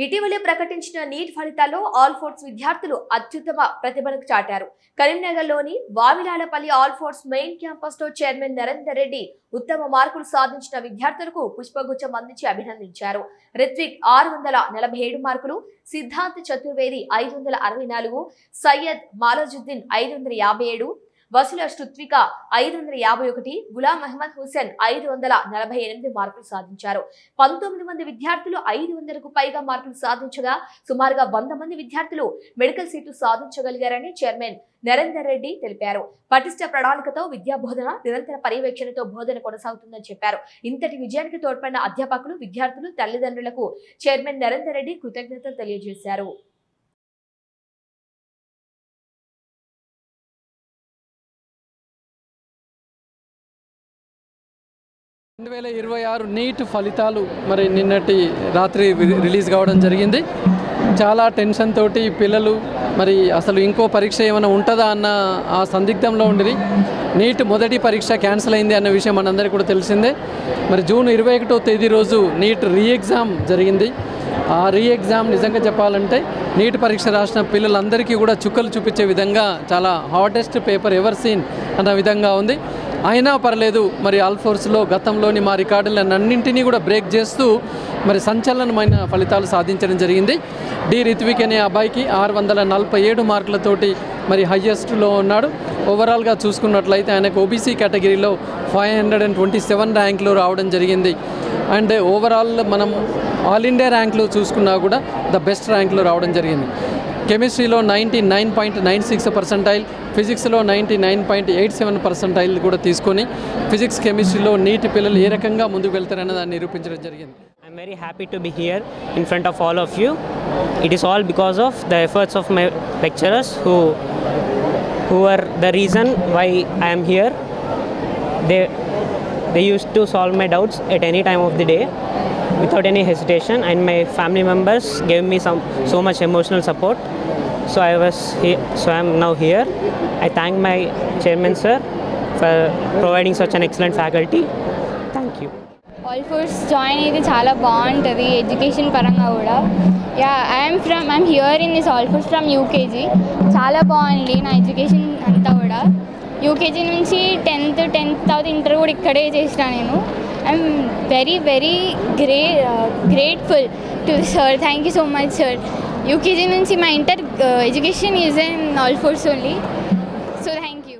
ఇటీవలే ప్రకటించిన నీట్ ఫలితాల్లో ఆల్ ఫోర్స్ విద్యార్థులు అత్యుత్తమ ప్రతిభను చాటారు. కరీంనగర్లోని Vavilalapalli Alphores main campus లో చైర్మన్ నరేందర్ రెడ్డి ఉత్తమ మార్కులు సాధించిన విద్యార్థులకు పుష్పగుచ్చం అందించి అభినందించారు. రిత్విక్ 647 మార్కులు, సిద్ధాంత్ చతుర్వేది 564, సయ్యద్ మాలజుద్దీన్ 557, వసుల శృత్విక 551, గులాం అహ్మద్ హుసేన్ 548 మార్కులు సాధించారు. 19 మంది విద్యార్థులు 500కు పైగా మార్కులు సాధించగా సుమారుగా 100 మంది విద్యార్థులు మెడికల్ సీట్లు సాధించగలిగారని చైర్మన్ నరేందర్ రెడ్డి తెలిపారు. పటిష్ట ప్రణాళికతో విద్యా బోధన, నిరంతర పర్యవేక్షణతో బోధన కొనసాగుతుందని చెప్పారు. ఇంతటి విజయానికి తోడ్పడిన అధ్యాపకులు, విద్యార్థులు, తల్లిదండ్రులకు చైర్మన్ నరేందర్ రెడ్డి కృతజ్ఞతలు తెలియజేశారు. 2026 నీట్ ఫలితాలు మరి నిన్నటి రాత్రి రిలీజ్ కావడం జరిగింది. చాలా టెన్షన్ తోటి పిల్లలు మరి అసలు ఇంకో పరీక్ష ఏమైనా ఉంటుందా అన్న ఆ సందిగ్ధంలో ఉండేది. నీట్ మొదటి పరీక్ష క్యాన్సిల్ అయింది అన్న విషయం మనందరికీ కూడా తెలిసిందే. మరి జూన్ 21వ తేదీ రోజు నీట్ ఎగ్జామ్ జరిగింది. ఆ ఎగ్జామ్ నిజంగా చెప్పాలంటే నీట్ పరీక్ష రాసిన పిల్లలందరికీ కూడా చుక్కలు చూపించే విధంగా చాలా హార్డెస్ట్ పేపర్ ఎవర్ సీన్ అన్న విధంగా ఉంది. అయినా పర్లేదు, మరి ఆల్ ఫోర్స్లో గతంలోని మా రికార్డులన్నింటినీ కూడా బ్రేక్ చేస్తూ మరి సంచలనమైన ఫలితాలు సాధించడం జరిగింది. రిత్విక్ అనే అబ్బాయికి 647 మార్కులతోటి మరి హయ్యెస్ట్లో ఉన్నాడు. ఓవరాల్గా చూసుకున్నట్లయితే ఆయనకు ఓబీసీ కేటగిరీలో 527 ర్యాంకులు రావడం జరిగింది. అండ్ ఓవరాల్ మనం ఆల్ ఇండియా ర్యాంకులు చూసుకున్నా కూడా ద బెస్ట్ ర్యాంకులు రావడం జరిగింది. కెమిస్ట్రీలో 99.96%, ఫిజిక్స్లో 99.87% కూడా తీసుకొని ఫిజిక్స్, కెమిస్ట్రీలో నీటి పిల్లలు ఏ రకంగా ముందుకు వెళ్తారన్న దాన్ని నిరూపించడం జరిగింది. I'm very happy to be here in front of all of you. It is all because of the efforts of my lecturers who are the reason why I am here. They used to solve my doubts at any time of the day without any hesitation, and my family members gave me so much emotional support. So I am now here. I thank my chairman sir for providing such an excellent faculty. Thank you. All force join అయితే చాలా బాగుంటుంది education పరంగా కూడా. I'm here in this all force from UKG. చాలా బాగుంది నా education అంతా కూడా. యూకేజీ నుంచి 10th తర్వాత ఇంటర్ కూడా ఇక్కడే చేసిన నేను. I'm very grateful to sir. Thank you so much sir. UKG నుంచి మా inter education is in all force only.